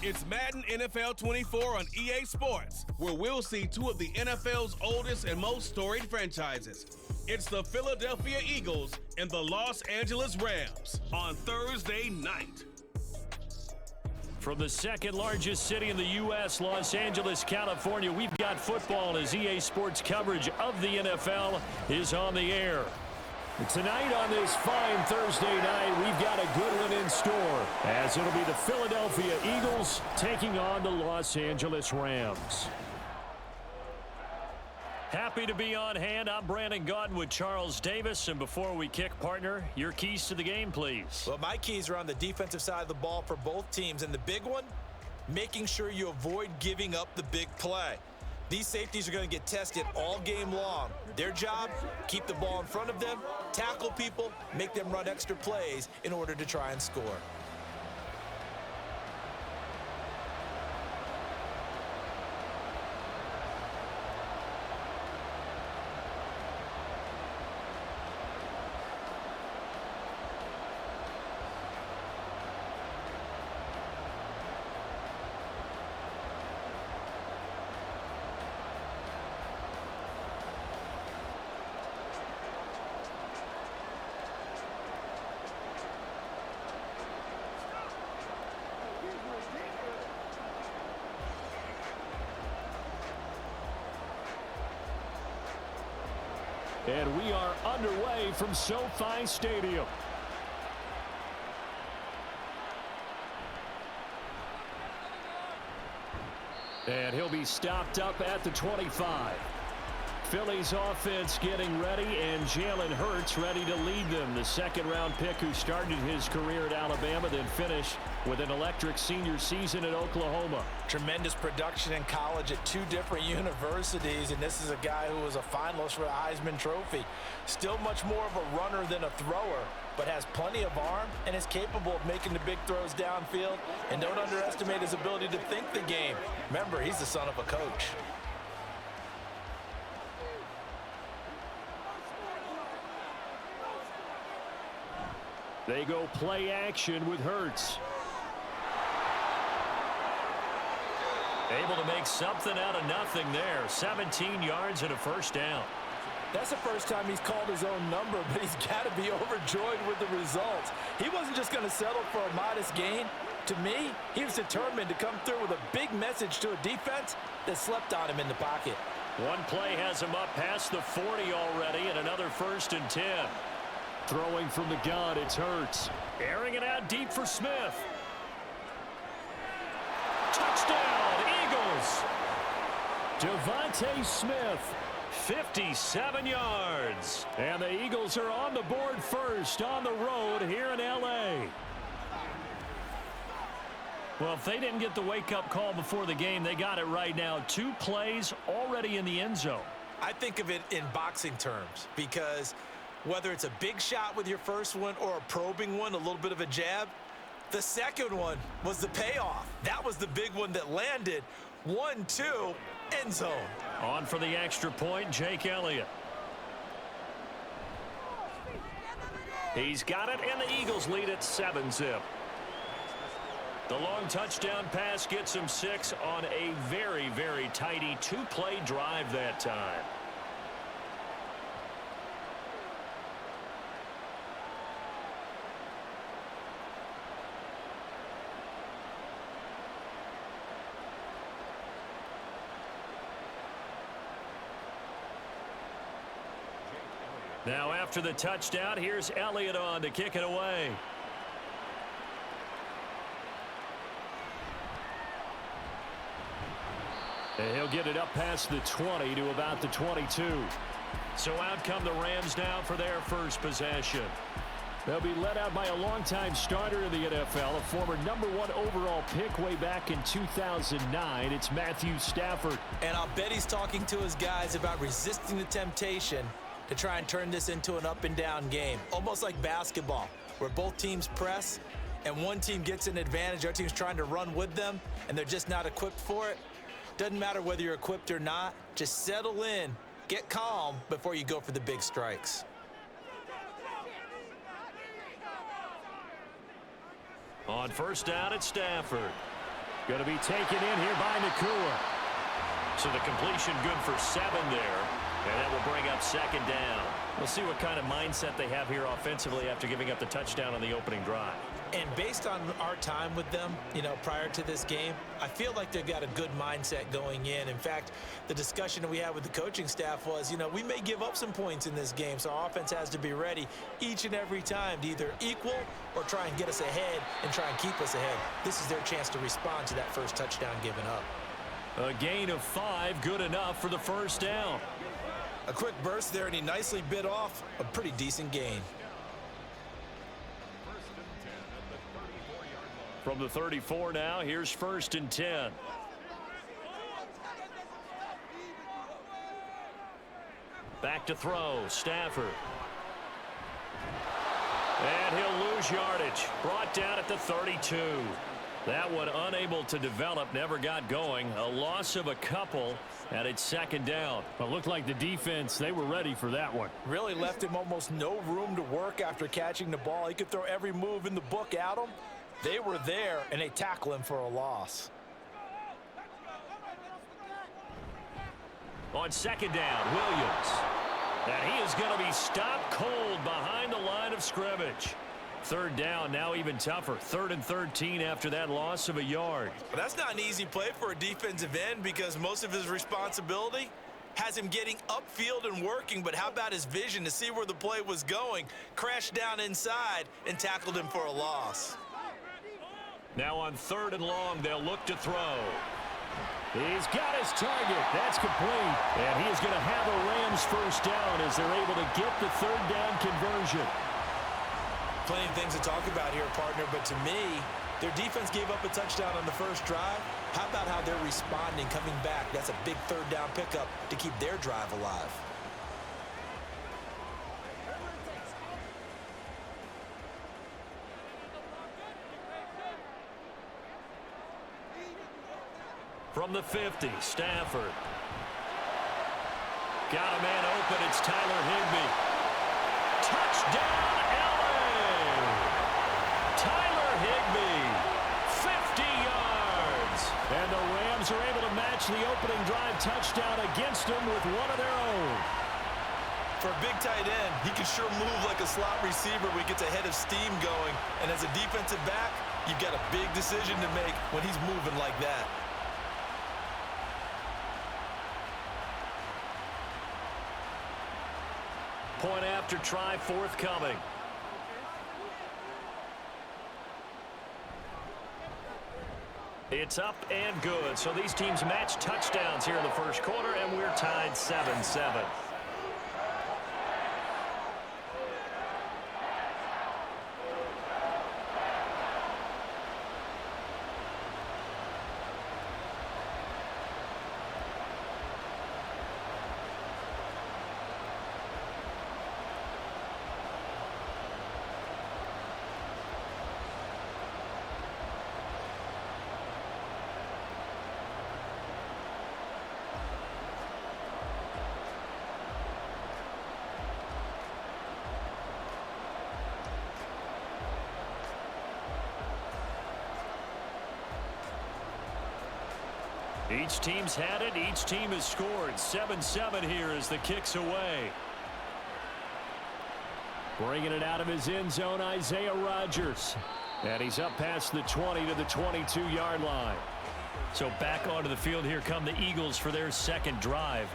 It's Madden NFL 24 on EA Sports, where we'll see two of the NFL's oldest and most storied franchises. It's the Philadelphia Eagles and the Los Angeles Rams on Thursday night. From the second largest city in the U.S., Los Angeles, California, we've got football as EA Sports coverage of the NFL is on the air. Tonight on this fine Thursday night, we've got a good one in store, as it'll be the Philadelphia Eagles taking on the Los Angeles Rams. Happy to be on hand. I'm Brandon Gaudin with Charles Davis. And before we kick, partner, your keys to the game, please. Well, my keys are on the defensive side of the ball for both teams. And the big one, making sure you avoid giving up the big play. These safeties are going to get tested all game long. Their job, keep the ball in front of them, tackle people, make them run extra plays in order to try and score. And we are underway from SoFi Stadium. And he'll be stopped up at the 25. Philly's offense getting ready, and Jalen Hurts ready to lead them. The second-round pick who started his career at Alabama, then finished with an electric senior season at Oklahoma. Tremendous production in college at two different universities, and this is a guy who was a finalist for the Heisman Trophy. Still much more of a runner than a thrower, but has plenty of arm and is capable of making the big throws downfield. And don't underestimate his ability to think the game. Remember, he's the son of a coach. They go play action with Hurts. Able to make something out of nothing there. 17 yards and a first down. That's the first time he's called his own number, but he's got to be overjoyed with the results. He wasn't just going to settle for a modest gain. To me, he was determined to come through with a big message to a defense that slept on him in the pocket. One play has him up past the 40 already, and another 1st and 10. Throwing from the gun, it's Hurts. Airing it out deep for Smith. Touchdown, Eagles! Devontae Smith, 57 yards. And the Eagles are on the board first on the road here in L.A. Well, if they didn't get the wake-up call before the game, they got it right now. 2 plays already in the end zone. I think of it in boxing terms because whether it's a big shot with your first one or a probing one, a little bit of a jab, the second one was the payoff. That was the big one that landed. 1-2, end zone. On for the extra point, Jake Elliott. He's got it, and the Eagles lead at 7-zip. The long touchdown pass gets him 6 on a very, very tidy 2-play drive that time. Now after the touchdown, here's Elliott on to kick it away. And he'll get it up past the 20 to about the 22. So out come the Rams now for their first possession. They'll be led out by a longtime starter in the NFL, a former #1 overall pick way back in 2009. It's Matthew Stafford. And I'll bet he's talking to his guys about resisting the temptation to try and turn this into an up-and-down game. Almost like basketball, where both teams press, and one team gets an advantage, our team's trying to run with them, and they're just not equipped for it. Doesn't matter whether you're equipped or not. Just settle in, get calm before you go for the big strikes. On first down, it's Stafford. Going to be taken in here by Nakua. So the completion good for 7 there. And that will bring up second down. We'll see what kind of mindset they have here offensively after giving up the touchdown on the opening drive. And based on our time with them, prior to this game, I feel like they've got a good mindset going in. In fact, the discussion that we had with the coaching staff was, we may give up some points in this game, so our offense has to be ready each and every time to either equal or try and get us ahead and try and keep us ahead. This is their chance to respond to that first touchdown given up. A gain of 5, good enough for the first down. A quick burst there, and he nicely bit off a pretty decent gain. From the 34 now, here's 1st and 10. Back to throw, Stafford. And he'll lose yardage. Brought down at the 32. That one unable to develop, never got going. A loss of a couple, and it's second down. It looked like the defense, they were ready for that one. Really left him almost no room to work after catching the ball. He could throw every move in the book at him. They were there, and they tackle him for a loss. On second down, Williams. And he is going to be stopped cold behind the line of scrimmage. Third down, now even tougher. 3rd and 13 after that loss of a yard. But that's not an easy play for a defensive end because most of his responsibility has him getting upfield and working, but how about his vision to see where the play was going? Crashed down inside and tackled him for a loss. Now on 3rd and long, they'll look to throw. He's got his target. That's complete. And he is going to have a Rams first down as they're able to get the 3rd down conversion. Plenty of things to talk about here, partner, but to me, their defense gave up a touchdown on the first drive. How about how they're responding, coming back? That's a big 3rd down pickup to keep their drive alive. From the 50, Stafford. Got a man open. It's Tyler Higbee. Touchdown, LA! Tyler Higbee, 50 yards. And the Rams are able to match the opening drive touchdown against them with one of their own. For a big tight end, he can sure move like a slot receiver when he gets a head of steam going. And as a defensive back, you've got a big decision to make when he's moving like that. Point after try forthcoming. It's up and good. So these teams match touchdowns here in the first quarter, and we're tied 7-7. Each team's had it. Each team has scored. 7-7 here as the kick's away. Bringing it out of his end zone, Isaiah Rodgers. And he's up past the 20 to the 22-yard line. So back onto the field here come the Eagles for their second drive.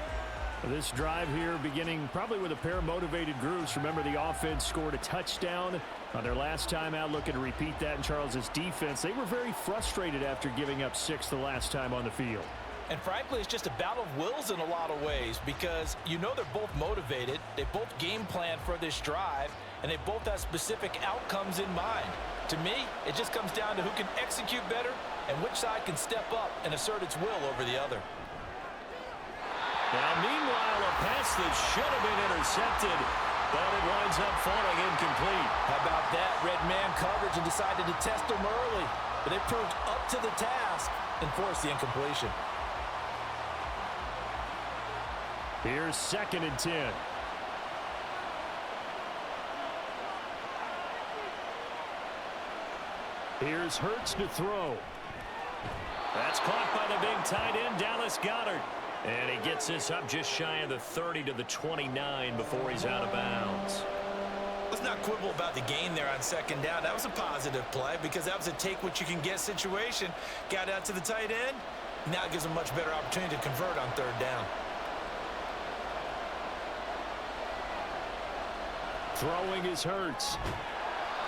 This drive here beginning probably with a pair of motivated groups. Remember, the offense scored a touchdown on their last time out, looking to repeat that in Charles's defense. They were very frustrated after giving up 6 the last time on the field. And frankly, it's just a battle of wills in a lot of ways because they're both motivated. They both game plan for this drive, and they both have specific outcomes in mind. To me, it just comes down to who can execute better and which side can step up and assert its will over the other. Now, meanwhile, a pass that should have been intercepted, but it winds up falling incomplete. How about that? Red man coverage and decided to test them early, but they proved up to the task and forced the incompletion. Here's 2nd and 10. Here's Hurts to throw. That's caught by the big tight end, Dallas Goedert. And he gets this up just shy of the 30 to the 29 before he's out of bounds. Let's not quibble about the gain there on second down. That was a positive play because that was a take-what-you-can-get situation. Got out to the tight end. Now it gives him a much better opportunity to convert on third down. Throwing is Hurts.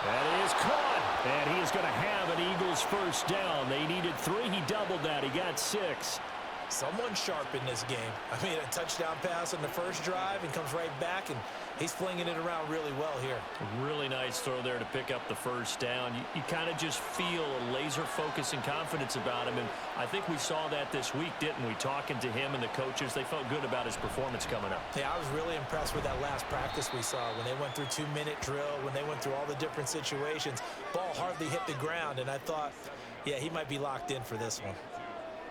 That is caught. And he is going to have an Eagles first down. They needed 3. He doubled that. He got 6. Someone sharp in this game. I mean, a touchdown pass on the first drive and comes right back, and he's flinging it around really well here. Really nice throw there to pick up the first down. You kind of just feel a laser focus and confidence about him, and I think we saw that this week, didn't we? Talking to him and the coaches, they felt good about his performance coming up. Yeah, I was really impressed with that last practice we saw when they went through 2-minute drill, when they went through all the different situations. Ball hardly hit the ground, and I thought, yeah, he might be locked in for this one.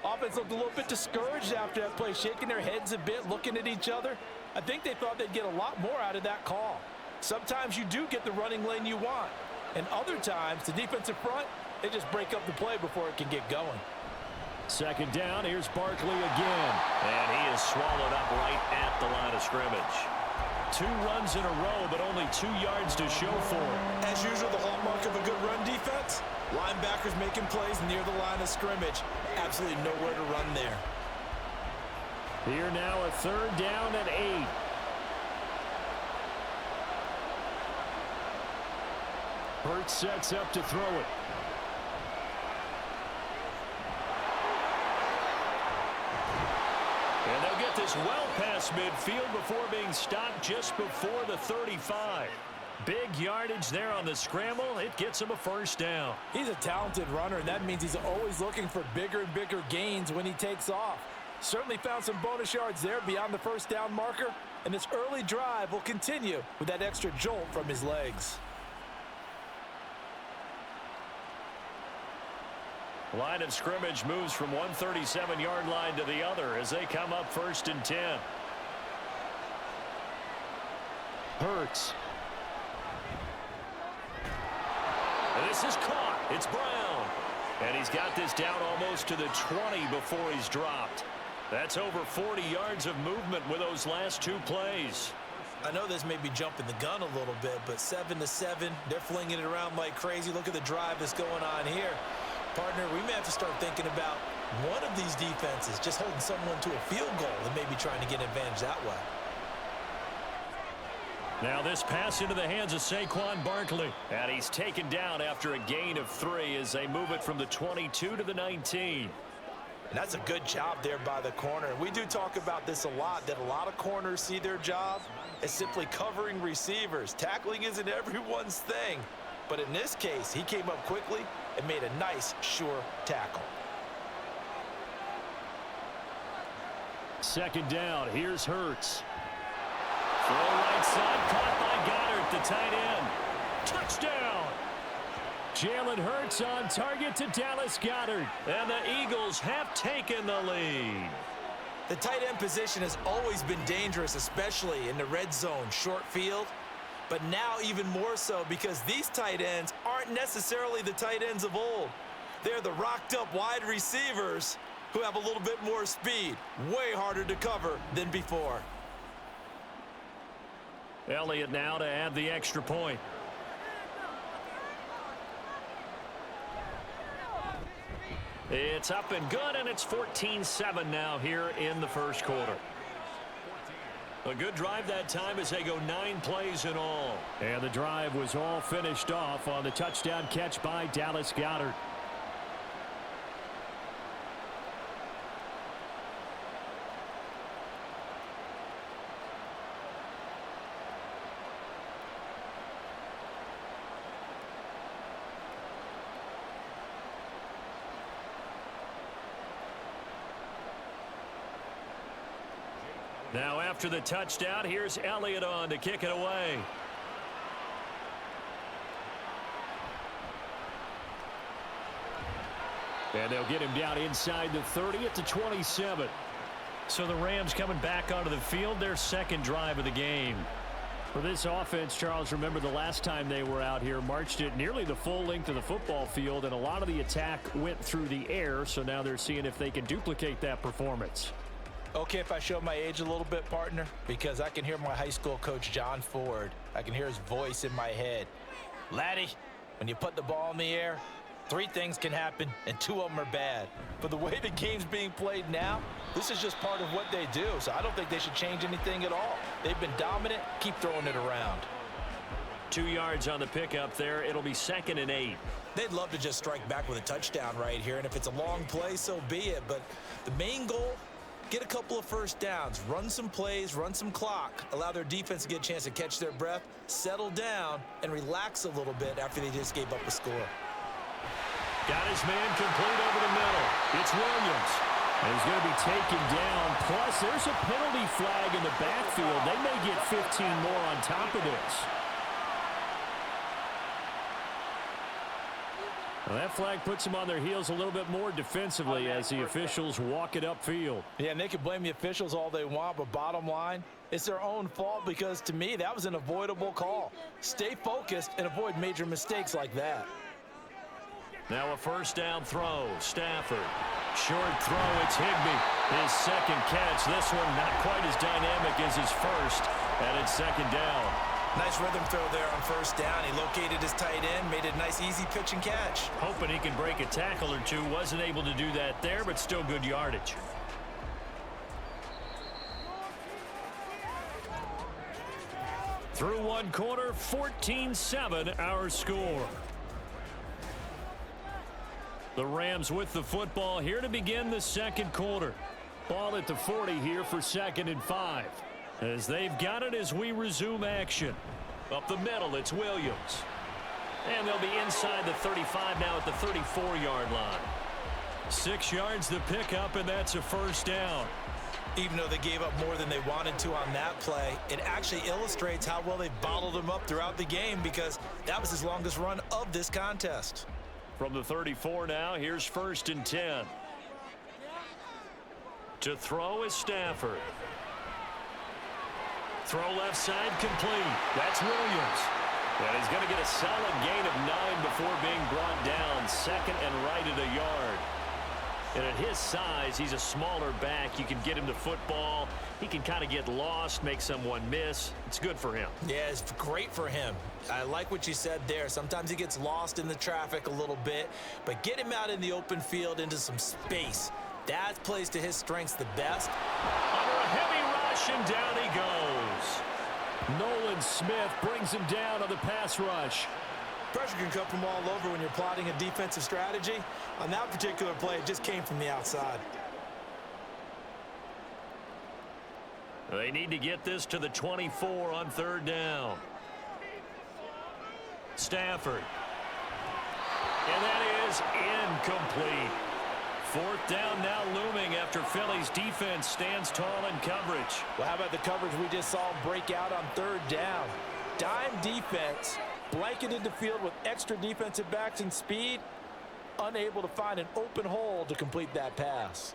Offense looked a little bit discouraged after that play, shaking their heads a bit, looking at each other. I think they thought they'd get a lot more out of that call. Sometimes you do get the running lane you want, and other times, the defensive front, they just break up the play before it can get going. Second down, here's Barkley again. And he is swallowed up right at the line of scrimmage. 2 runs in a row, but only 2 yards to show for it. As usual, the hallmark of a good run defense, linebackers making plays near the line of scrimmage. Absolutely nowhere to run there. Here now a third down and 8. Hurts sets up to throw it. And they'll get this well past midfield before being stopped just before the 35. Big yardage there on the scramble. It gets him a first down. He's a talented runner, and that means he's always looking for bigger and bigger gains when he takes off. Certainly found some bonus yards there beyond the first down marker, and this early drive will continue with that extra jolt from his legs. Line of scrimmage moves from one 37-yard line to the other as they come up 1st and 10. Hurts. And this is caught. It's Brown. And he's got this down almost to the 20 before he's dropped. That's over 40 yards of movement with those last 2 plays. I know this may be jumping the gun a little bit, but 7-7, they're flinging it around like crazy. Look at the drive that's going on here. Partner, we may have to start thinking about one of these defenses just holding someone to a field goal and maybe trying to get an advantage that way. Now this pass into the hands of Saquon Barkley. And he's taken down after a gain of 3 as they move it from the 22 to the 19. And that's a good job there by the corner. We do talk about this a lot, that a lot of corners see their job as simply covering receivers. Tackling isn't everyone's thing. But in this case, he came up quickly and made a nice, sure tackle. Second down, here's Hurts. Throw right side, caught by Goddard, the tight end. Touchdown! Jalen Hurts on target to Dallas Goedert. And the Eagles have taken the lead. The tight end position has always been dangerous, especially in the red zone, short field. But now even more so because these tight ends aren't necessarily the tight ends of old. They're the rocked-up wide receivers who have a little bit more speed. Way harder to cover than before. Elliott now to add the extra point. It's up and good, and it's 14-7 now here in the first quarter. A good drive that time as they go 9 plays in all. And the drive was all finished off on the touchdown catch by Dallas Goedert. Now after the touchdown, here's Elliott on to kick it away. And they'll get him down inside the 30 at the 27. So the Rams coming back onto the field, their second drive of the game. For this offense, Charles, remember the last time they were out here, marched it nearly the full length of the football field, and a lot of the attack went through the air, so now they're seeing if they can duplicate that performance. Okay, if I show my age a little bit, partner, because I can hear my high school coach, John Ford. I can hear his voice in my head. Laddie, when you put the ball in the air, 3 things can happen, and 2 of them are bad. But the way the game's being played now, this is just part of what they do, so I don't think they should change anything at all. They've been dominant. Keep throwing it around. 2 yards on the pickup there. It'll be 2nd and 8. They'd love to just strike back with a touchdown right here, and if it's a long play, so be it. But the main goal, get a couple of first downs, run some plays, run some clock, allow their defense to get a chance to catch their breath, settle down, and relax a little bit after they just gave up a score. Got his man complete over the middle. It's Williams. And he's going to be taken down. Plus, there's a penalty flag in the backfield. They may get 15 more on top of this. Well, that flag puts them on their heels a little bit more defensively as the officials walk it upfield. Yeah, and they can blame the officials all they want, but bottom line, it's their own fault because, to me, that was an avoidable call. Stay focused and avoid major mistakes like that. Now a first down throw. Stafford. Short throw. It's Higbee. His second catch. This one not quite as dynamic as his first. And it's 2nd down. Nice rhythm throw there on first down. He located his tight end, made a nice easy pitch and catch. Hoping he can break a tackle or 2. Wasn't able to do that there, but still good yardage. Through 1 quarter, 14-7 our score. The Rams with the football here to begin the 2nd quarter. Ball at the 40 here for 2nd and 5. As they've got it as we resume action. Up the middle, it's Williams. And they'll be inside the 35 now at the 34-yard line. 6 yards the pickup, and that's a first down. Even though they gave up more than they wanted to on that play, it actually illustrates how well they bottled them up throughout the game because that was his longest run of this contest. From the 34 now, here's 1st and 10. To throw is Stafford. Throw left side complete. That's Williams. And he's going to get a solid gain of 9 before being brought down. 2nd and right at a yard. And at his size, he's a smaller back. You can get him the football. He can kind of get lost, make someone miss. It's good for him. Yeah, it's great for him. I like what you said there. Sometimes he gets lost in the traffic a little bit, but get him out in the open field into some space. That plays to his strengths the best. Under a heavy rush, and down he goes. Nolan Smith brings him down on the pass rush. Pressure can come from all over when you're plotting a defensive strategy. On that particular play, it just came from the outside. They need to get this to the 24 on 3rd down. Stafford. And that is incomplete. 4th down now looming after Philly's defense stands tall in coverage. Well, how about the coverage we just saw break out on 3rd down? Dime defense, blanketed the field with extra defensive backs and speed, unable to find an open hole to complete that pass.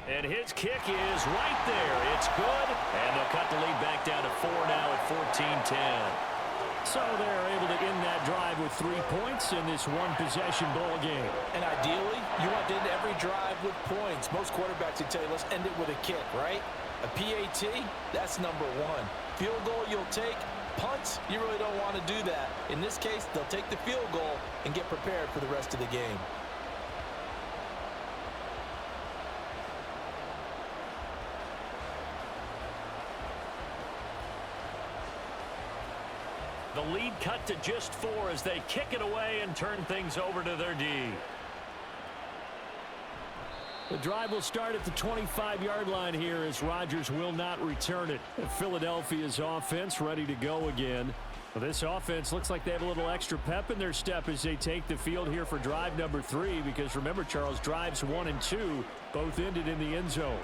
And his kick is right there. It's good. And they'll cut the lead back down to 4 now at 14-10. So they're able to end that drive with 3 points in this one-possession ball game. And ideally, you want to end every drive with points. Most quarterbacks would tell you, let's end it with a kick, right? A PAT, that's number 1. Field goal you'll take. Punts, you really don't want to do that. In this case, they'll take the field goal and get prepared for the rest of the game. The lead cut to just 4 as they kick it away and turn things over to their D. The drive will start at the 25-yard line here as Rodgers will not return it. Philadelphia's offense ready to go again. Well, this offense looks like they have a little extra pep in their step as they take the field here for drive number 3 because remember, Charles, drives 1 and 2 both ended in the end zone.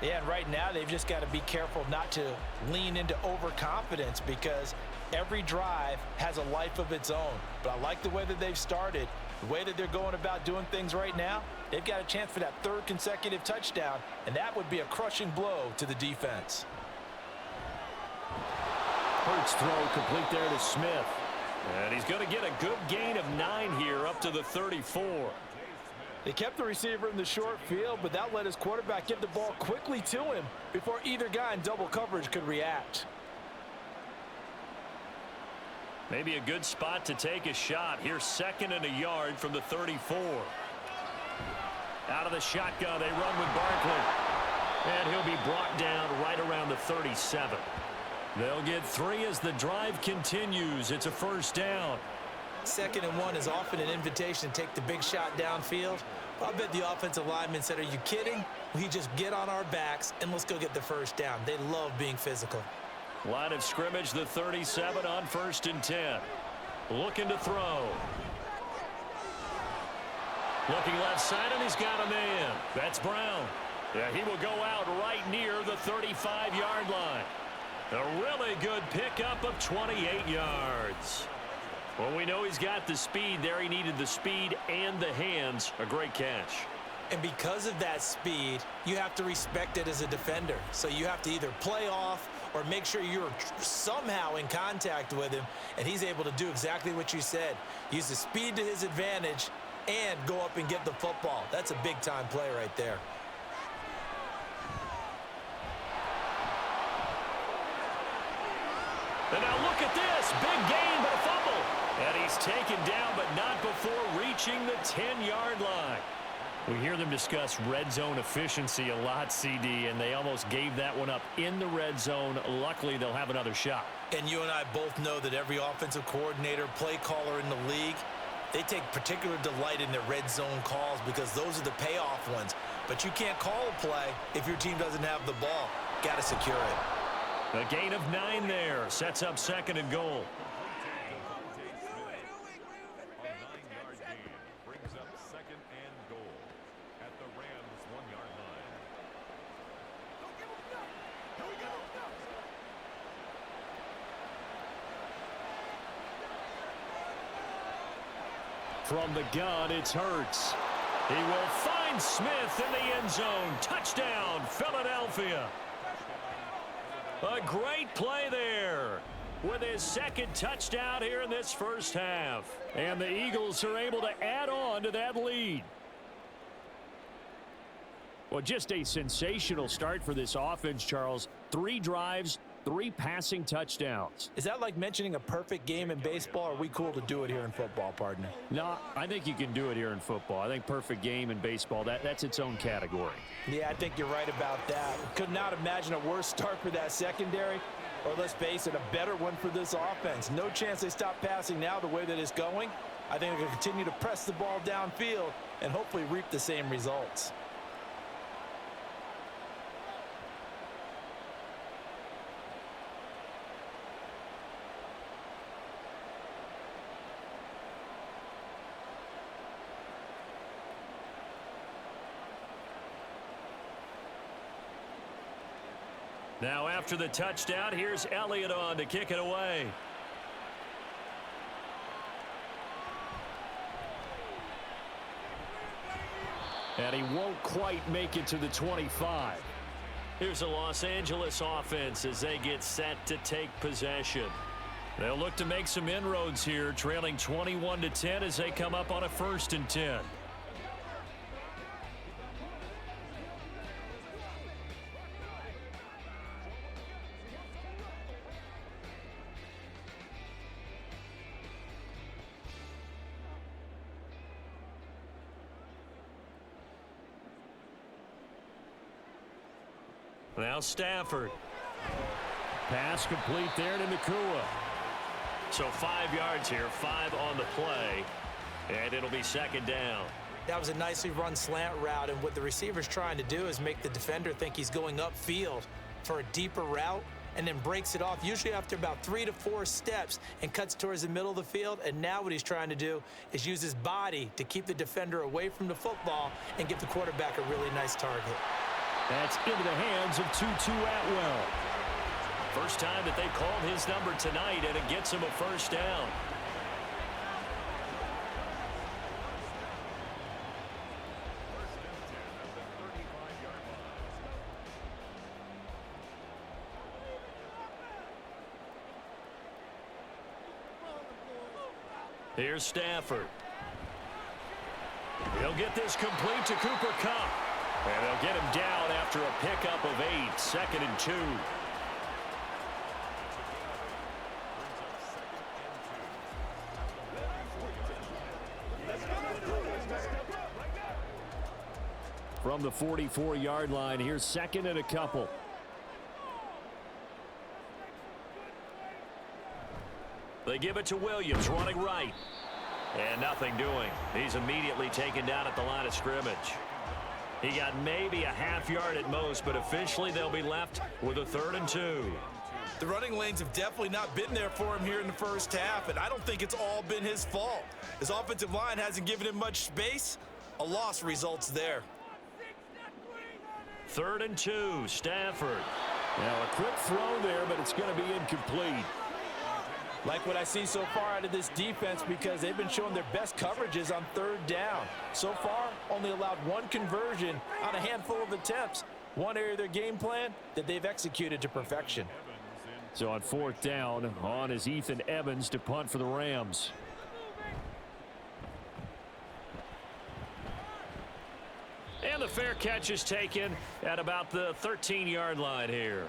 Yeah, and right now they've just got to be careful not to lean into overconfidence because every drive has a life of its own. But I like the way that they've started. The way that they're going about doing things right now, they've got a chance for that third consecutive touchdown, and that would be a crushing blow to the defense. Hurts throw complete there to Smith. And he's going to get a good gain of 9 here up to the 34. They kept the receiver in the short field, but that let his quarterback get the ball quickly to him before either guy in double coverage could react. Maybe a good spot to take a shot. Here's 2nd and a yard from the 34. Out of the shotgun, they run with Barkley. And he'll be brought down right around the 37. They'll get 3 as the drive continues. It's a first down. 2nd and 1 is often an invitation to take the big shot downfield. I bet the offensive lineman said, are you kidding? We just get on our backs and let's go get the first down. They love being physical. Line of scrimmage, the 37 on 1st and 10. Looking to throw. Looking left side, and he's got a man. That's Brown. Yeah, he will go out right near the 35-yard line. A really good pickup of 28 yards. Well, we know he's got the speed there. He needed the speed and the hands. A great catch. And because of that speed, you have to respect it as a defender. So you have to either play off or make sure you're somehow in contact with him, and he's able to do exactly what you said. Use the speed to his advantage and go up and get the football. That's a big-time play right there. And now look at this. Big gain, but a fumble. And he's taken down, but not before reaching the 10-yard line. We hear them discuss red zone efficiency a lot, CD, and they almost gave that one up in the red zone. Luckily, they'll have another shot. And you and I both know that every offensive coordinator, play caller in the league, they take particular delight in their red zone calls because those are the payoff ones. But you can't call a play if your team doesn't have the ball. Got to secure it. A gain of 9 there. Sets up 2nd and goal. From the gun, it's Hurts. He will find Smith in the end zone. Touchdown, Philadelphia. A great play there with his 2nd touchdown here in this first half. And the Eagles are able to add on to that lead. Well, just a sensational start for this offense, Charles. 3 drives, 3 passing touchdowns. Is that like mentioning a perfect game in baseball, or are we cool to do it here in football, partner? No, I think you can do it here in football. I think perfect game in baseball, that's its own category. Yeah, I think you're right about that. Could not imagine a worse start for that secondary, or let's face it, a better one for this offense. No chance they stop passing now the way that it's going. I think they're going to continue to press the ball downfield and hopefully reap the same results. Now after the touchdown, here's Elliott on to kick it away. And he won't quite make it to the 25. Here's the Los Angeles offense as they get set to take possession. They'll look to make some inroads here, trailing 21-10 as they come up on a 1st and 10. Now Stafford. Pass complete there to Nakua. So 5 yards here, 5 on the play, and it'll be 2nd down. That was a nicely run slant route, and what the receiver's trying to do is make the defender think he's going upfield for a deeper route and then breaks it off, usually after about 3 to 4 steps, and cuts towards the middle of the field. And now what he's trying to do is use his body to keep the defender away from the football and give the quarterback a really nice target. That's into the hands of Tutu Atwell. First time that they called his number tonight, and it gets him a first down. Here's Stafford. He'll get this complete to Cooper Kupp. And they'll get him down after a pickup of 8, 2nd and 2. From the 44-yard line, here's 2nd and a couple. They give it to Williams, running right. And nothing doing. He's immediately taken down at the line of scrimmage. He got maybe a half yard at most, but officially they'll be left with a 3rd and 2. The running lanes have definitely not been there for him here in the first half, and I don't think it's all been his fault. His offensive line hasn't given him much space. A loss results there. 3rd and 2, Stafford. Now a quick throw there, but it's going to be incomplete. Like what I see so far out of this defense, because they've been showing their best coverages on 3rd down. So far, only allowed 1 conversion on a handful of attempts. One area of their game plan that they've executed to perfection. So on 4th down, on is Ethan Evans to punt for the Rams. And the fair catch is taken at about the 13-yard line here.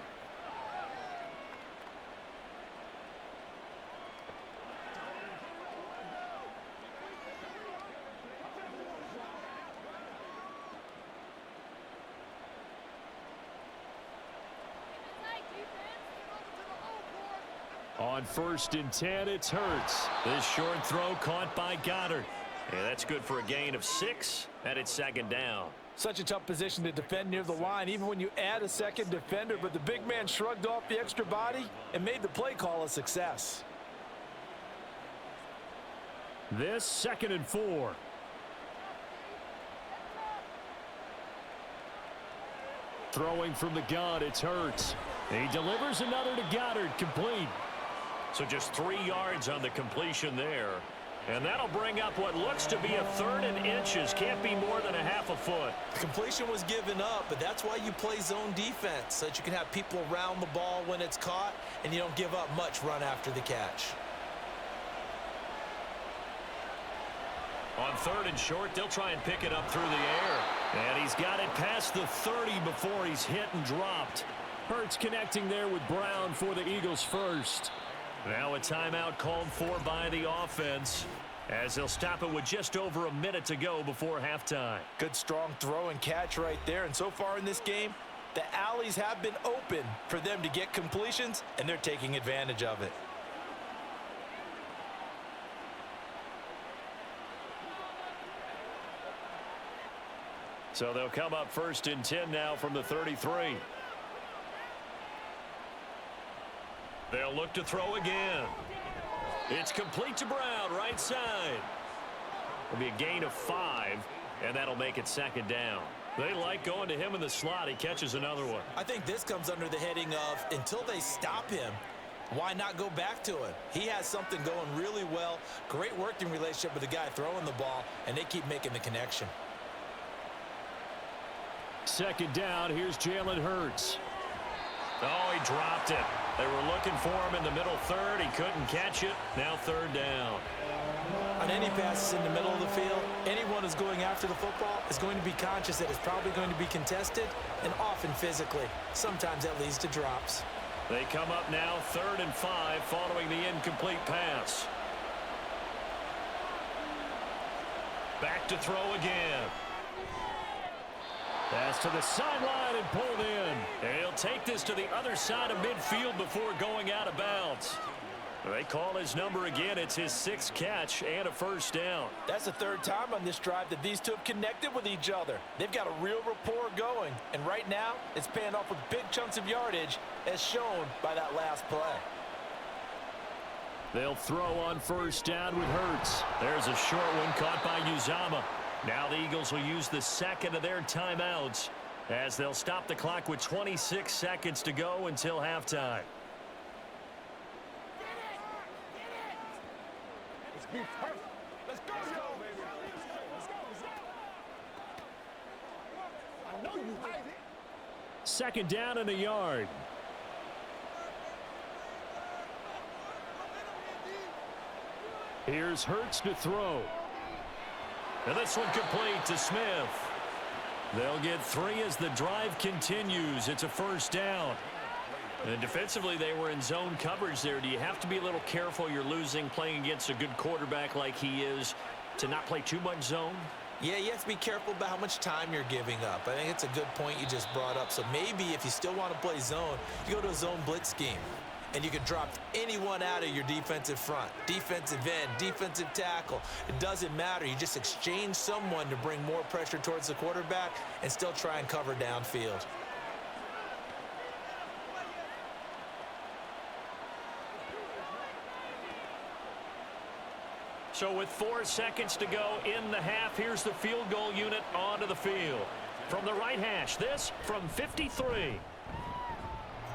On 1st and 10, it's Hurts. This short throw caught by Goddard. And that's good for a gain of 6, and it's 2nd down. Such a tough position to defend near the line, even when you add a second defender, but the big man shrugged off the extra body and made the play call a success. This 2nd and 4. Throwing from the gun, it's Hurts. He delivers another to Goddard, complete. So just 3 yards on the completion there. And that'll bring up what looks to be a 3rd and inches. Can't be more than a half a foot. The completion was given up, but that's why you play zone defense, so that you can have people around the ball when it's caught, and you don't give up much run after the catch. On 3rd and short, they'll try and pick it up through the air. And he's got it past the 30 before he's hit and dropped. Hurts connecting there with Brown for the Eagles first. Now a timeout called for by the offense, as they'll stop it with just over a minute to go before halftime. Good strong throw and catch right there, and so far in this game, the alleys have been open for them to get completions, and they're taking advantage of it. So they'll come up 1st and 10 now from the 33. They'll look to throw again. It's complete to Brown, right side. It'll be a gain of 5, and that'll make it 2nd down. They like going to him in the slot. He catches another one. I think this comes under the heading of, until they stop him, why not go back to him? He has something going really well. Great working relationship with the guy throwing the ball, and they keep making the connection. 2nd down, here's Jalen Hurts. Oh, he dropped it. They were looking for him in the middle 3rd. He couldn't catch it. Now 3rd down. On any passes in the middle of the field, anyone who's going after the football is going to be conscious that it's probably going to be contested, and often physically. Sometimes that leads to drops. They come up now 3rd and 5 following the incomplete pass. Back to throw again. Pass to the sideline and pulled in. And he'll take this to the other side of midfield before going out of bounds. They call his number again. It's his 6th catch and a 1st down. That's the 3rd time on this drive that these two have connected with each other. They've got a real rapport going, and right now it's paying off with big chunks of yardage, as shown by that last play. They'll throw on 1st down with Hurts. There's a short one caught by Uzama. Now the Eagles will use the 2nd of their timeouts, as they'll stop the clock with 26 seconds to go until halftime. Let's go, baby. I know you hate it. 2nd down and a yard. Here's Hurts to throw. And this one complete to Smith. They'll get 3 as the drive continues. It's a first down. And defensively, they were in zone coverage there. Do you have to be a little careful? You're losing, playing against a good quarterback like he is, to not play too much zone? Yeah, you have to be careful about how much time you're giving up. I think it's a good point you just brought up. So maybe if you still want to play zone, you go to a zone blitz scheme. And you can drop anyone out of your defensive front. Defensive end, defensive tackle. It doesn't matter. You just exchange someone to bring more pressure towards the quarterback and still try and cover downfield. So with 4 seconds to go in the half, here's the field goal unit onto the field. From the right hash, this from 53.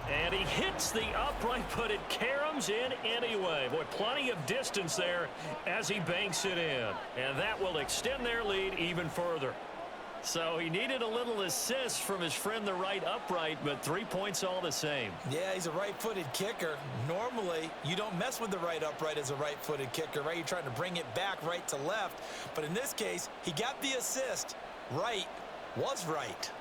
And he hits the upright, but it caroms in anyway. Boy, plenty of distance there as he banks it in. And that will extend their lead even further. So he needed a little assist from his friend the right upright, but 3 points all the same. Yeah, he's a right-footed kicker. Normally, you don't mess with the right upright as a right-footed kicker, right? You're trying to bring it back right to left. But in this case, he got the assist. Right was right.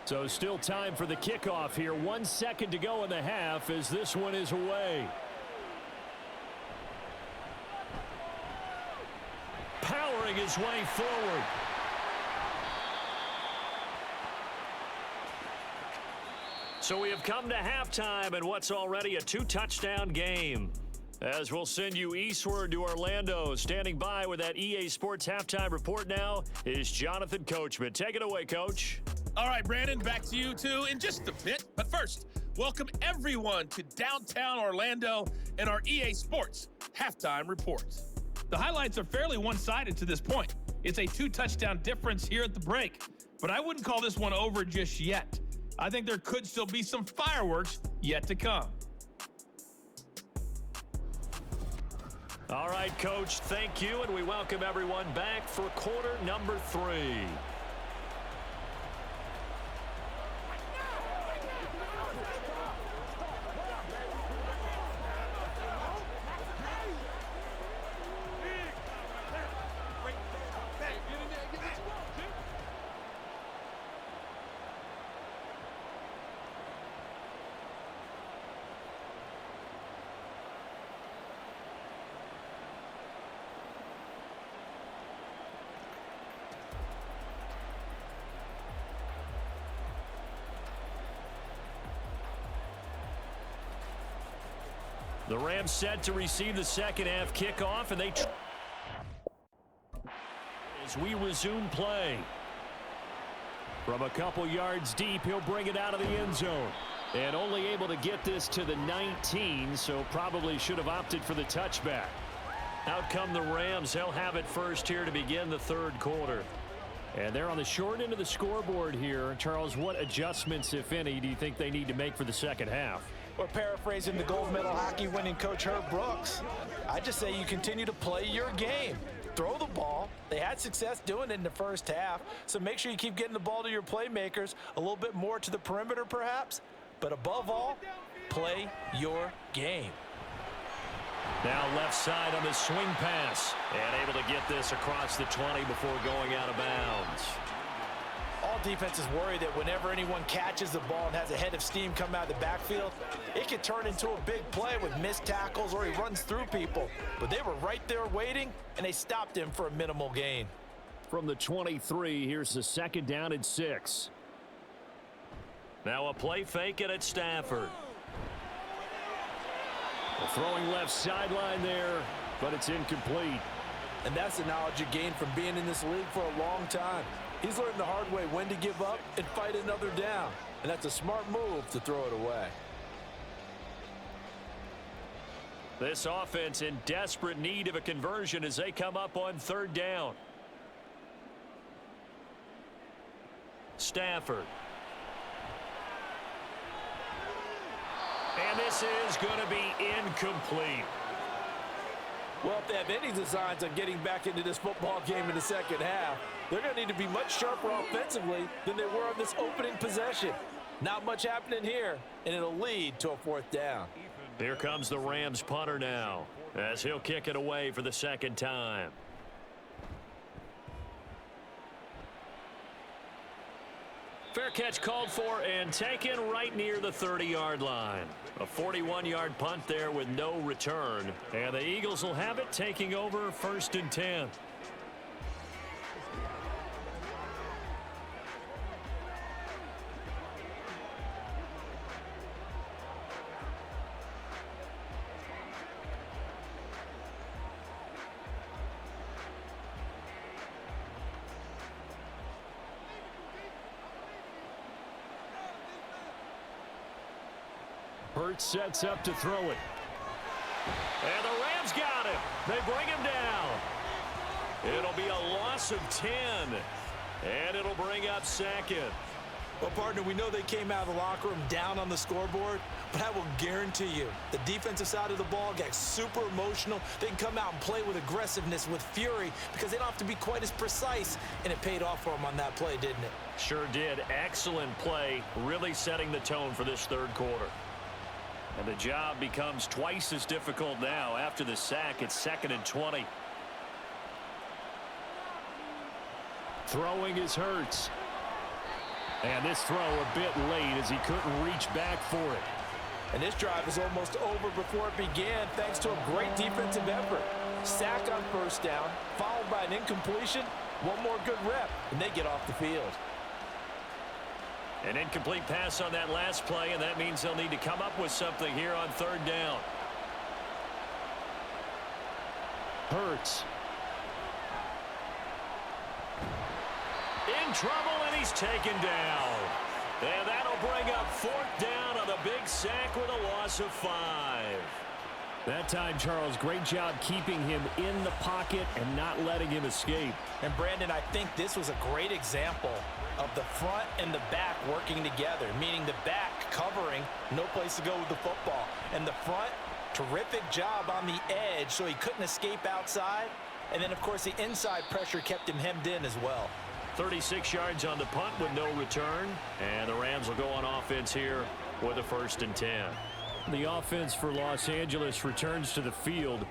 So still time for the kickoff here. 1 second to go in the half as this one is away. Powering his way forward. So we have come to halftime and what's already a 2-touchdown game. As we'll send you eastward to Orlando. Standing by with that EA Sports halftime report now is Jonathan Coachman. Take it away, Coach. All right, Brandon, back to you two in just a bit. But first, welcome everyone to downtown Orlando and our EA Sports halftime report. The highlights are fairly one-sided to this point. It's a 2-touchdown difference here at the break, but I wouldn't call this one over just yet. I think there could still be some fireworks yet to come. All right, Coach, thank you, and we welcome everyone back for quarter number 3. The Rams set to receive the second half kickoff, and they as we resume play. From a couple yards deep, he'll bring it out of the end zone. And only able to get this to the 19, so probably should have opted for the touchback. Out come the Rams. They'll have it first here to begin the third quarter. And they're on the short end of the scoreboard here. Charles, what adjustments, if any, do you think they need to make for the second half? Or paraphrasing the gold medal hockey winning coach Herb Brooks, I just say you continue to play your game. Throw the ball. They had success doing it in the first half, so make sure you keep getting the ball to your playmakers, a little bit more to the perimeter perhaps, but above all, play your game. Now left side on the swing pass, and able to get this across the 20 before going out of bounds. All defenses worry that whenever anyone catches the ball and has a head of steam come out of the backfield, it can turn into a big play with missed tackles or he runs through people. But they were right there waiting, and they stopped him for a minimal gain. From the 23, here's the second down and 6. Now a play fake it at Stafford. Throwing left sideline there, but it's incomplete. And that's the knowledge you gain from being in this league for a long time. He's learned the hard way when to give up and fight another down. And that's a smart move to throw it away. This offense in desperate need of a conversion as they come up on third down. Stafford. And this is going to be incomplete. Well, if they have any designs on getting back into this football game in the second half, they're going to need to be much sharper offensively than they were on this opening possession. Not much happening here, and it'll lead to a 4th down. Here comes the Rams punter now, as he'll kick it away for the second time. Fair catch called for and taken right near the 30-yard line. A 41-yard punt there with no return. And the Eagles will have it, taking over 1st and 10. Hurts sets up to throw it. And the Rams got him. They bring him down. It'll be a loss of 10. And it'll bring up 2nd. Well, partner, we know they came out of the locker room down on the scoreboard, but I will guarantee you the defensive side of the ball got super emotional. They can come out and play with aggressiveness, with fury, because they don't have to be quite as precise, and it paid off for them on that play, didn't it? Sure did. Excellent play, really setting the tone for this 3rd quarter. And the job becomes twice as difficult now after the sack. It's 2nd and 20. Throwing is Hurts. And this throw a bit late as he couldn't reach back for it. And this drive is almost over before it began thanks to a great defensive effort. Sack on 1st down, followed by an incompletion. One more good rep, and they get off the field. An incomplete pass on that last play, and that means they'll need to come up with something here on 3rd down. Hurts. In trouble, and he's taken down. And that'll bring up 4th down on a big sack with a loss of 5. That time, Charles, great job keeping him in the pocket and not letting him escape. And Brandon, I think this was a great example of the front and the back working together, meaning the back covering, no place to go with the football. And the front, terrific job on the edge so he couldn't escape outside. And then, of course, the inside pressure kept him hemmed in as well. 36 yards on the punt with no return. And the Rams will go on offense here with a 1st and 10. The offense for Los Angeles returns to the field.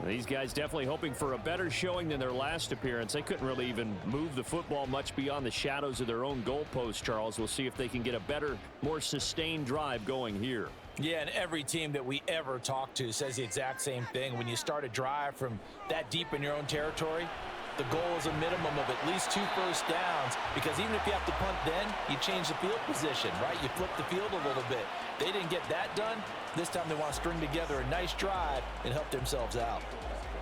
These guys definitely hoping for a better showing than their last appearance. They couldn't really even move the football much beyond the shadows of their own goalpost, Charles. We'll see if they can get a better, more sustained drive going here. Yeah, and every team that we ever talk to says the exact same thing. When you start a drive from that deep in your own territory, the goal is a minimum of at least 2 first downs, because even if you have to punt then, you change the field position, right? You flip the field a little bit. They didn't get that done. This time they want to string together a nice drive and help themselves out.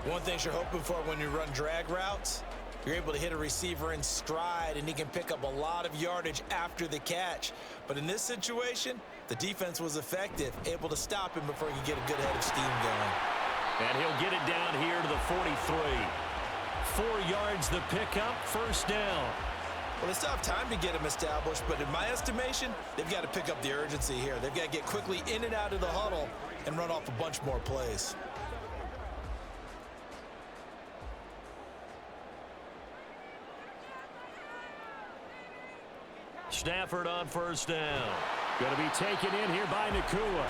One thing you're hoping for when you run drag routes, you're able to hit a receiver in stride, and he can pick up a lot of yardage after the catch. But in this situation, the defense was effective, able to stop him before he could get a good head of steam going. And he'll get it down here to the 43. 4 yards the pickup, 1st down. Well, they still have time to get him established, but in my estimation, they've got to pick up the urgency here. They've got to get quickly in and out of the huddle and run off a bunch more plays. Stafford on 1st down. Going to be taken in here by Nakua.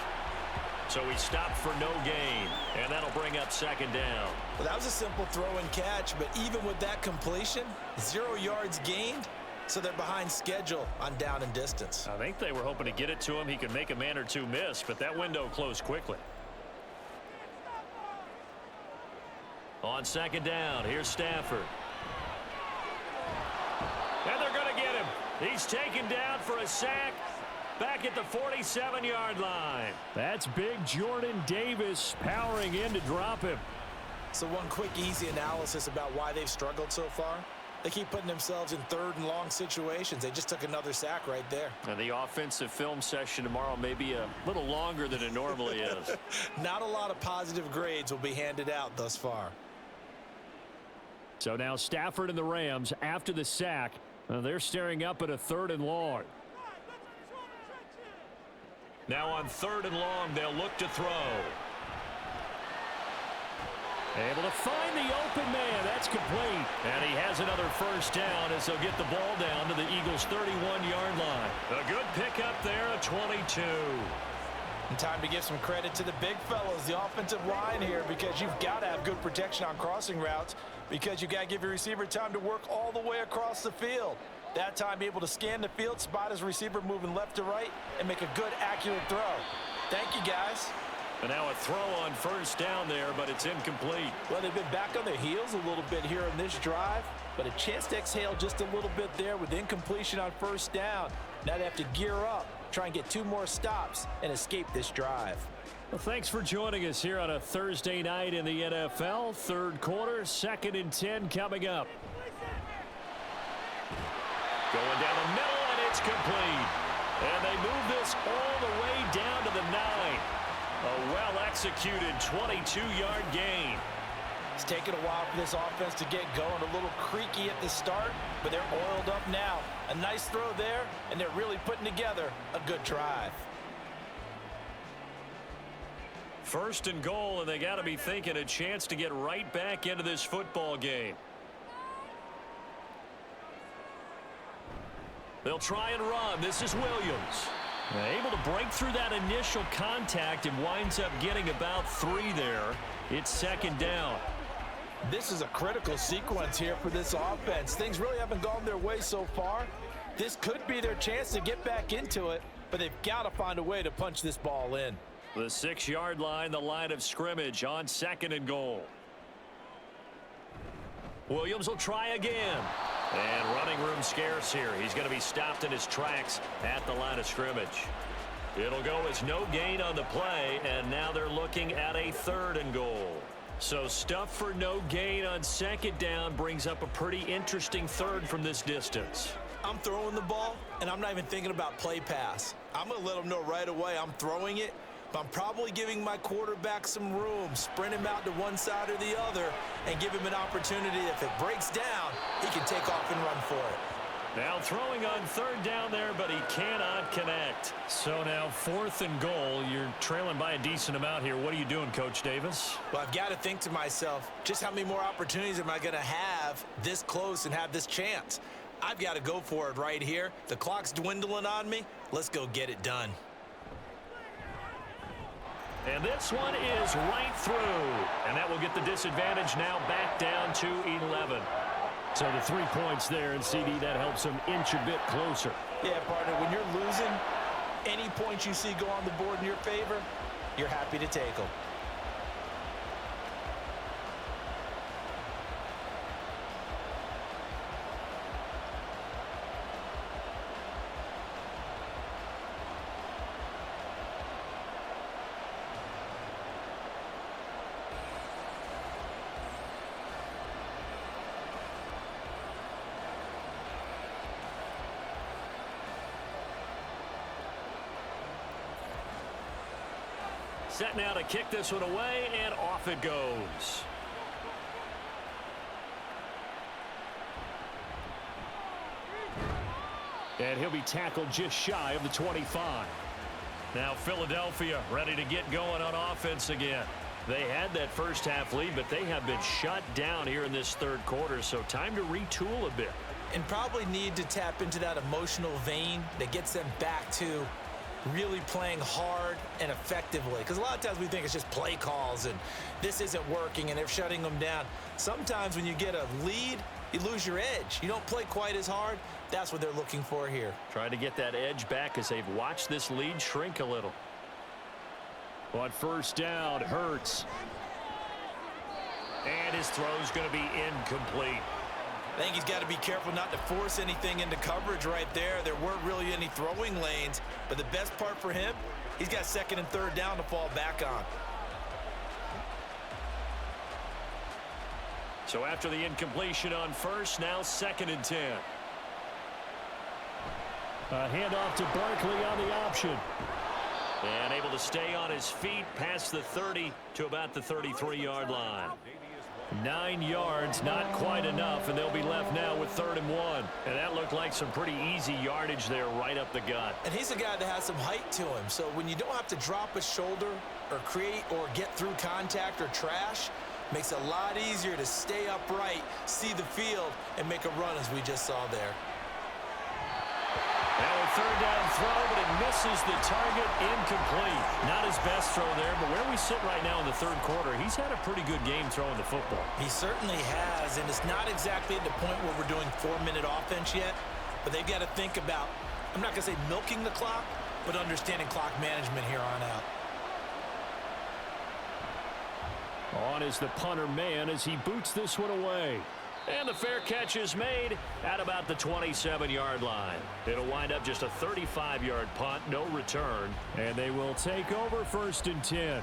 So he stopped for no gain, and that'll bring up 2nd down. Well, that was a simple throw and catch, but even with that completion, 0 yards gained, so they're behind schedule on down and distance. I think they were hoping to get it to him. He could make a man or two miss, but that window closed quickly. On 2nd down, here's Stafford. And they're going to get him. He's taken down for a sack back at the 47-yard line. That's big Jordan Davis powering in to drop him. So one quick, easy analysis about why they've struggled so far. They keep putting themselves in 3rd and long situations. They just took another sack right there. And the offensive film session tomorrow may be a little longer than it normally is. Not a lot of positive grades will be handed out thus far. So now Stafford and the Rams, after the sack, they're staring up at a 3rd and long. Now on 3rd and long, they'll look to throw. Able to find the open man. That's complete. And he has another first down as they'll get the ball down to the Eagles' 31-yard line. A good pickup there, a 22. And time to give some credit to the big fellas, the offensive line here, because you've got to have good protection on crossing routes, because you've got to give your receiver time to work all the way across the field. That time, be able to scan the field, spot his receiver moving left to right, and make a good, accurate throw. Thank you, guys. And now a throw on first down there, but it's incomplete. Well, they've been back on their heels a little bit here in this drive, but a chance to exhale just a little bit there with incompletion on first down. Now they have to gear up, try and get 2 more stops, and escape this drive. Well, thanks for joining us here on a Thursday night in the NFL. Third quarter, 2nd and 10 coming up. Going down the middle, and it's complete. And they move this all the way down to the 9. A well-executed 22-yard gain. It's taken a while for this offense to get going. A little creaky at the start, but they're oiled up now. A nice throw there, and they're really putting together a good drive. First and goal, and they got to be thinking a chance to get right back into this football game. They'll try and run. This is Williams. Able to break through that initial contact and winds up getting about 3 there. It's 2nd down. This is a critical sequence here for this offense. Things really haven't gone their way so far. This could be their chance to get back into it, but they've got to find a way to punch this ball in. The 6-yard line, the line of scrimmage on 2nd and goal. Williams will try again. And running room scarce here. He's going to be stopped in his tracks at the line of scrimmage. It'll go as no gain on the play, and now they're looking at a 3rd and goal. So stuff for no gain on 2nd down brings up a pretty interesting 3rd from this distance. I'm throwing the ball, and I'm not even thinking about play pass. I'm going to let them know right away I'm throwing it, but I'm probably giving my quarterback some room, sprint him out to one side or the other, and give him an opportunity. If it breaks down, he can take off and run for it. Now throwing on 3rd down there, but he cannot connect. So now 4th and goal. You're trailing by a decent amount here. What are you doing, Coach Davis? Well, I've got to think to myself, just how many more opportunities am I going to have this close and have this chance? I've got to go for it right here. The clock's dwindling on me. Let's go get it done. And this one is right through. And that will get the disadvantage now back down to 11. So the 3 points there, and CD, that helps them inch a bit closer. Yeah, partner, when you're losing, any points you see go on the board in your favor, you're happy to take them. Set now to kick this one away, and off it goes. And he'll be tackled just shy of the 25. Now Philadelphia ready to get going on offense again. They had that first half lead, but they have been shut down here in this 3rd quarter, so time to retool a bit. And probably need to tap into that emotional vein that gets them back to really playing hard and effectively. Because a lot of times we think it's just play calls and this isn't working and they're shutting them down. Sometimes when you get a lead, you lose your edge. You don't play quite as hard. That's what they're looking for here. Trying to get that edge back as they've watched this lead shrink a little. On first down, Hurts. And his throw's going to be incomplete. I think he's got to be careful not to force anything into coverage right there. There weren't really any throwing lanes, but the best part for him, he's got 2nd and 3rd down to fall back on. So after the incompletion on first, now 2nd and 10. A handoff to Barkley on the option. And able to stay on his feet past the 30 to about the 33-yard line. 9 yards, not quite enough, and they'll be left now with 3rd and 1. And that looked like some pretty easy yardage there right up the gut. And he's a guy that has some height to him, so when you don't have to drop a shoulder or create or get through contact or trash, Makes it a lot easier to stay upright, see the field, and make a run as we just saw there. Now a third down throw, but it misses the target, incomplete. Not his best throw there, but where we sit right now in the third quarter, he's had a pretty good game throwing the football. He certainly has, and it's not exactly at the point where we're doing 4-minute offense yet, but they've got to think about, I'm not going to say milking the clock, but understanding clock management here on out. On is the punter man as he boots this one away. And the fair catch is made at about the 27-yard line. It'll wind up just a 35-yard punt, no return. And they will take over 1st and 10.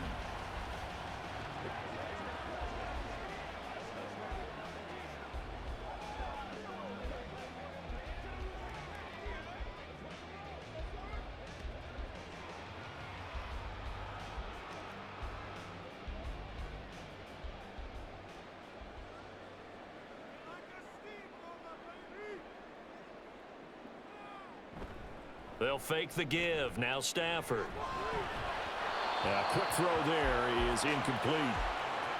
They'll fake the give. Now Stafford. A quick throw there is incomplete.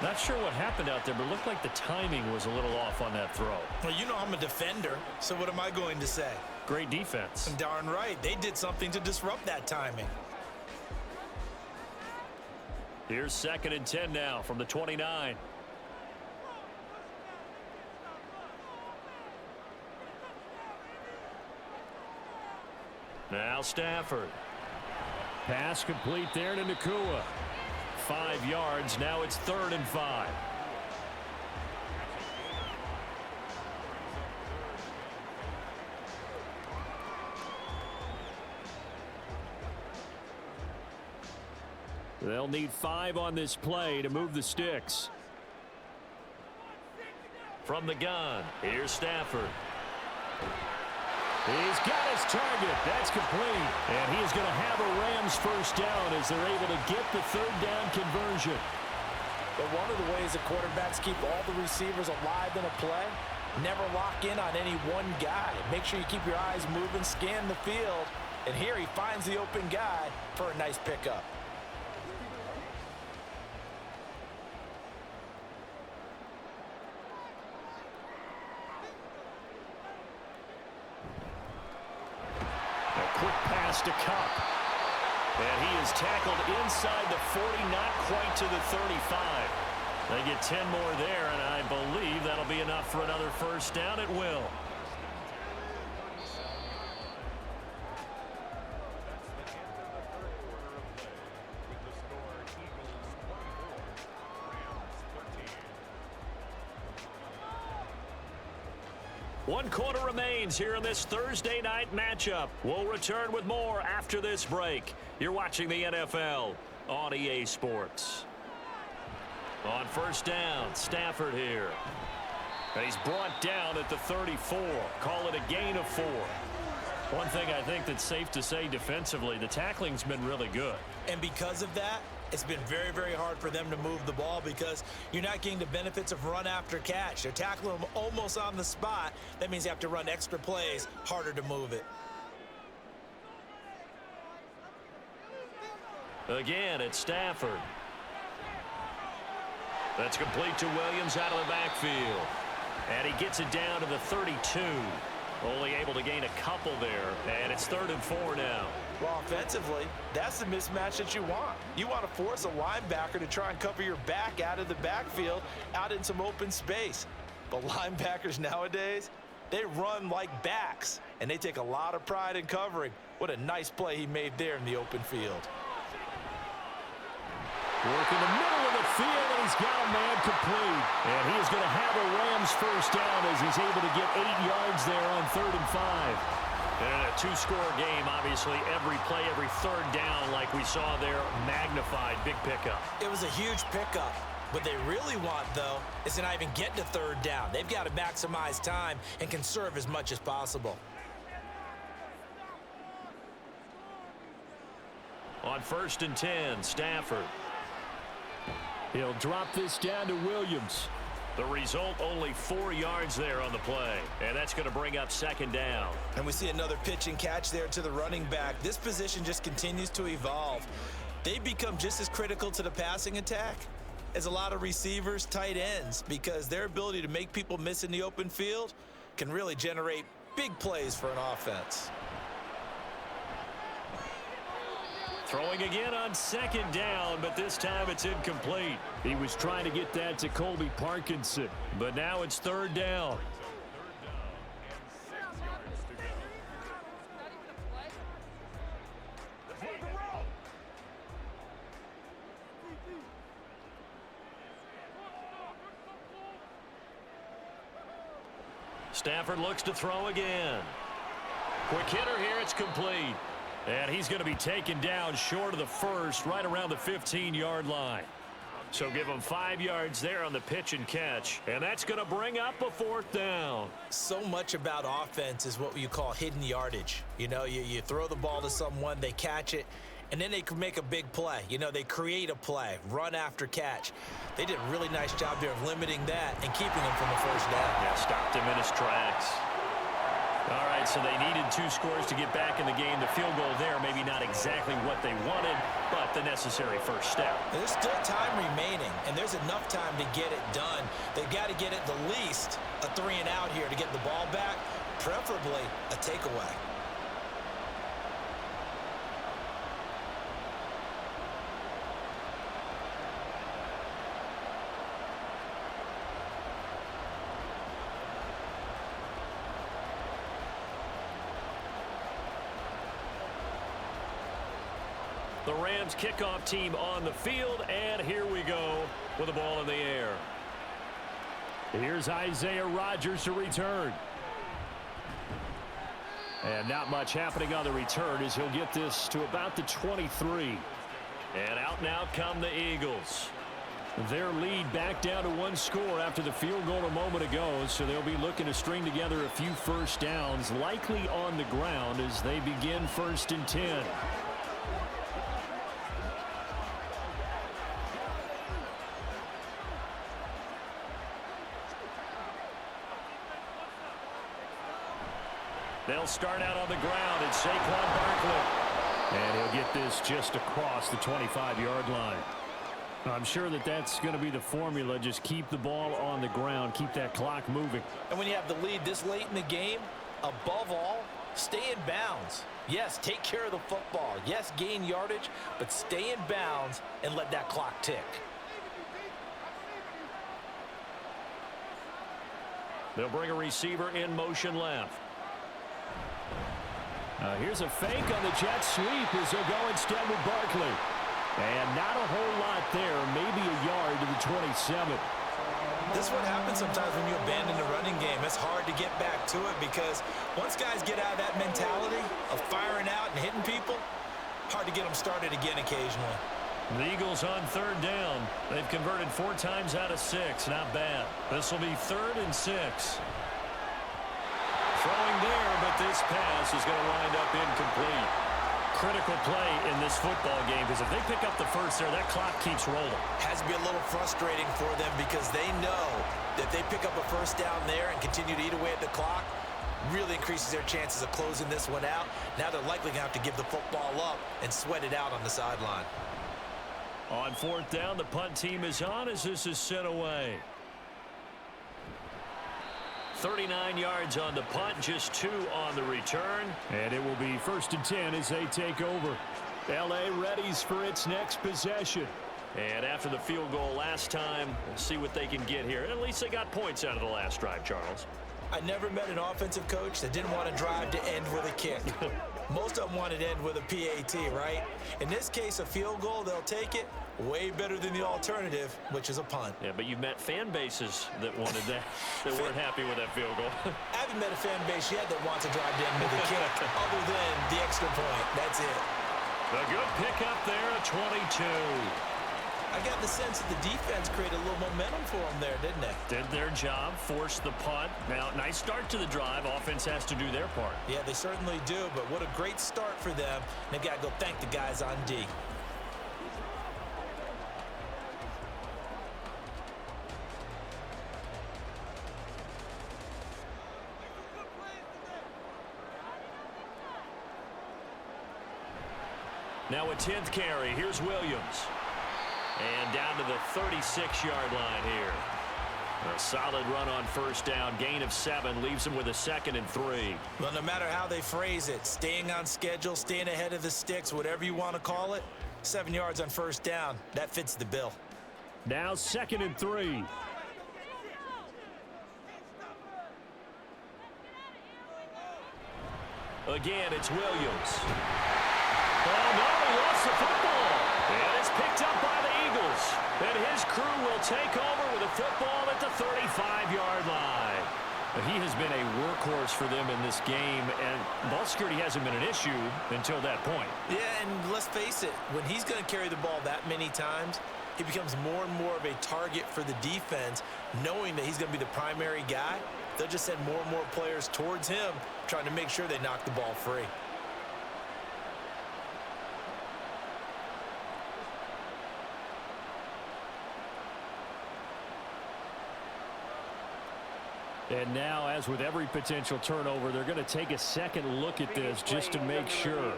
Not sure what happened out there, but it looked like the timing was a little off on that throw. Well, you know I'm a defender, so what am I going to say? Great defense. Darn right. They did something to disrupt that timing. Here's 2nd and 10 now from the 29. Now Stafford. Pass complete there to Nakua. 5 yards. Now it's 3rd and 5. They'll need 5 on this play to move the sticks. From the gun, here's Stafford. He's got his target. That's complete. And he is going to have a Rams first down as they're able to get the 3rd down conversion. But one of the ways the quarterbacks keep all the receivers alive in a play, never lock in on any one guy. Make sure you keep your eyes moving, scan the field. And here he finds the open guy for a nice pickup. To Cup. And he is tackled inside the 40, not quite to the 35. They get 10 more there, and I believe that'll be enough for another first down. It will. One quarter remains here in this Thursday night matchup. We'll return with more after this break. You're watching the NFL on EA Sports. On first down, Stafford here. And he's brought down at the 34. Call it a gain of 4. One thing I think that's safe to say defensively, the tackling's been really good. And because of that, it's been very, very hard for them to move the ball because you're not getting the benefits of run after catch. They're tackling them almost on the spot. That means you have to run extra plays, harder to move it. Again, it's Stafford. That's complete to Williams out of the backfield. And he gets it down to the 32. Only able to gain a couple there. And it's 3rd and 4 now. Well, offensively, that's the mismatch that you want. You want to force a linebacker to try and cover your back out of the backfield, out in some open space. But linebackers nowadays, they run like backs, and they take a lot of pride in covering. What a nice play he made there in the open field. Work in the middle of the field, and he's got a man complete. And he is going to have a Rams first down as he's able to get 8 yards there on 3rd and 5. And a 2-score game, obviously, every play, every 3rd down, like we saw there, magnified, big pickup. It was a huge pickup. What they really want, though, is to not even get to 3rd down. They've got to maximize time and conserve as much as possible. On 1st and 10, Stafford. He'll drop this down to Williams. The result, only 4 yards there on the play. And that's going to bring up 2nd down. And we see another pitch and catch there to the running back. This position just continues to evolve. They become just as critical to the passing attack is a lot of receivers, tight ends, because their ability to make people miss in the open field can really generate big plays for an offense. Throwing again on second down, but this time it's incomplete. He was trying to get that to Colby Parkinson. But now it's third down. Stafford looks to throw again. Quick hitter here, it's complete. And he's going to be taken down short of the first, right around the 15-yard line. So give him 5 yards there on the pitch and catch. And that's going to bring up a fourth down. So much about offense is what you call hidden yardage. You know, you throw the ball to someone, they catch it, and then they can make a big play. You know, they create a play, run after catch. They did a really nice job there of limiting that and keeping him from the first down. Yeah, stopped him in his tracks. All right, so they needed 2 scores to get back in the game. The field goal there, maybe not exactly what they wanted, but the necessary first step. There's still time remaining, and there's enough time to get it done. They've got to get at the least a 3-and-out here to get the ball back, preferably a takeaway. The Rams kickoff team on the field, and here we go with the ball in the air. Here's Isaiah Rodgers to return. And not much happening on the return as he'll get this to about the 23. And out now come the Eagles. Their lead back down to 1 score after the field goal a moment ago, so they'll be looking to string together a few first downs, likely on the ground as they begin 1st and 10. They'll start out on the ground. It's Saquon Barkley. And he'll get this just across the 25-yard line. I'm sure that's going to be the formula. Just keep the ball on the ground. Keep that clock moving. And when you have the lead this late in the game, above all, stay in bounds. Yes, take care of the football. Yes, gain yardage, but stay in bounds and let that clock tick. They'll bring a receiver in motion left. Here's a fake on the jet sweep as they'll go instead with Barkley. And not a whole lot there, maybe a yard to the 27. This is what happens sometimes when you abandon the running game. It's hard to get back to it because once guys get out of that mentality of firing out and hitting people, hard to get them started again occasionally. The Eagles on 3rd down. They've converted 4 times out of 6. Not bad. This will be 3rd and 6. Throwing there, but this pass is going to wind up incomplete. Critical play in this football game because if they pick up the first there, that clock keeps rolling. Has to be a little frustrating for them because they know that they pick up a first down there and continue to eat away at the clock, really increases their chances of closing this one out. Now they're likely going to have to give the football up and sweat it out on the sideline. On 4th down, the punt team is on as this is sent away. 39 yards on the punt, just 2 on the return. And it will be 1st and 10 as they take over. L.A. readies for its next possession. And after the field goal last time, we'll see what they can get here. At least they got points out of the last drive, Charles. I never met an offensive coach that didn't want to drive to end with a kick. Most of them wanted to end with a PAT, right? In this case, a field goal, they'll take it. Way better than the alternative, which is a punt. Yeah, but you've met fan bases that wanted that, that weren't happy with that field goal. I haven't met a fan base yet that wants to drive to end with a kick, other than the extra point. That's it. A good pickup there, a 22. I got the sense that the defense created a little momentum for them there, didn't they? Did their job, forced the punt. Now, nice start to the drive. Offense has to do their part. Yeah, they certainly do, but what a great start for them. They've got to go thank the guys on D. Now a 10th carry. Here's Williams. And down to the 36-yard line here. A solid run on first down. Gain of 7 leaves them with a 2nd and 3. Well, no matter how they phrase it, staying on schedule, staying ahead of the sticks, whatever you want to call it, 7 yards on first down, that fits the bill. Now 2nd and 3. Again, it's Williams. Oh, no, he lost the football. And it's picked up by the Eagles. And his crew will take over with a football at the 35-yard line. He has been a workhorse for them in this game, and ball security hasn't been an issue until that point. Yeah, and let's face it, when he's going to carry the ball that many times, he becomes more and more of a target for the defense, knowing that he's going to be the primary guy. They'll just send more and more players towards him, trying to make sure they knock the ball free. And now, as with every potential turnover, they're going to take a second look at this just to make sure.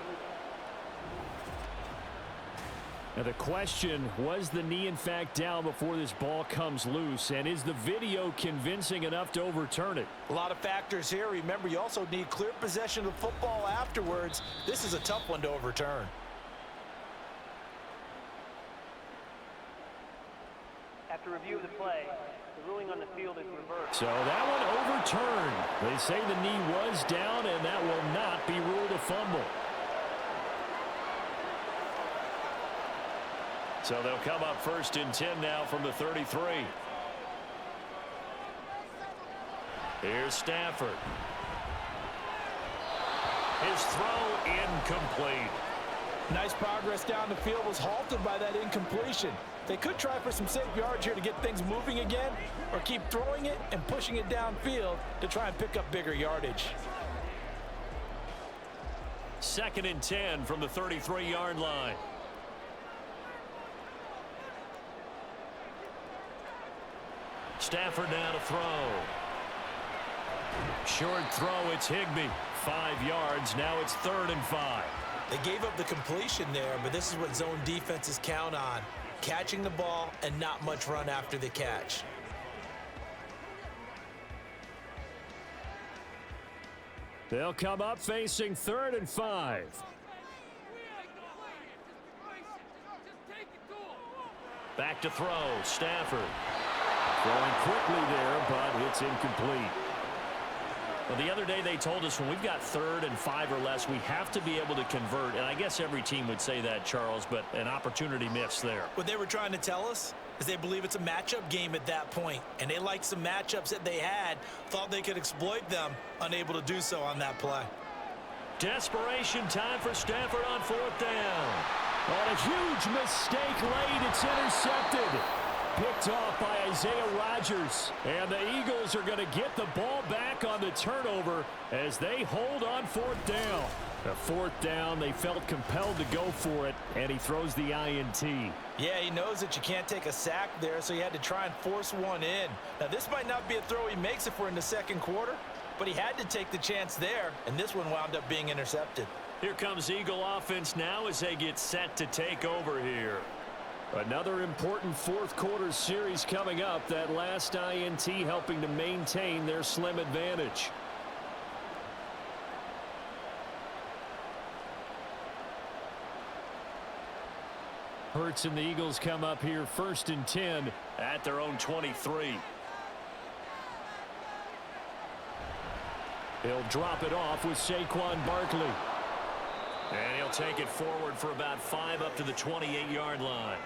Now the question, was the knee in fact down before this ball comes loose? And is the video convincing enough to overturn it? A lot of factors here. Remember, you also need clear possession of the football afterwards. This is a tough one to overturn. After review of the play, the ruling on the field is reversed. So that one overturned. They say the knee was down, and that will not be ruled a fumble. So they'll come up 1st and 10 now from the 33. Here's Stafford. His throw incomplete. Nice progress down the field was halted by that incompletion. They could try for some safe yards here to get things moving again, or keep throwing it and pushing it downfield to try and pick up bigger yardage. 2nd and 10 from the 33-yard line. Stafford now to throw. Short throw, it's Higbee. 5 yards, now it's 3rd and 5. They gave up the completion there, but this is what zone defenses count on. Catching the ball and not much run after the catch. They'll come up facing 3rd and 5. Back to throw, Stafford. Throwing quickly there, but it's incomplete. Well, the other day they told us when we've got 3rd and 5 or less, we have to be able to convert. And I guess every team would say that, Charles, but an opportunity missed there. What they were trying to tell us is they believe it's a matchup game at that point, and they liked some matchups that they had, thought they could exploit them, unable to do so on that play. Desperation time for Stafford on 4th down. On a huge mistake late, it's intercepted. Picked off by Isaiah Rodgers. And the Eagles are going to get the ball back on the turnover as they hold on 4th down. A 4th down, they felt compelled to go for it, and he throws the INT. Yeah, he knows that you can't take a sack there, so he had to try and force one in. Now, this might not be a throw he makes if we're in the 2nd quarter, but he had to take the chance there, and this one wound up being intercepted. Here comes Eagle offense now as they get set to take over here. Another important 4th quarter series coming up. That last INT helping to maintain their slim advantage. Hurts and the Eagles come up here 1st and 10 at their own 23. He'll drop it off with Saquon Barkley. And he'll take it forward for about 5 up to the 28-yard line.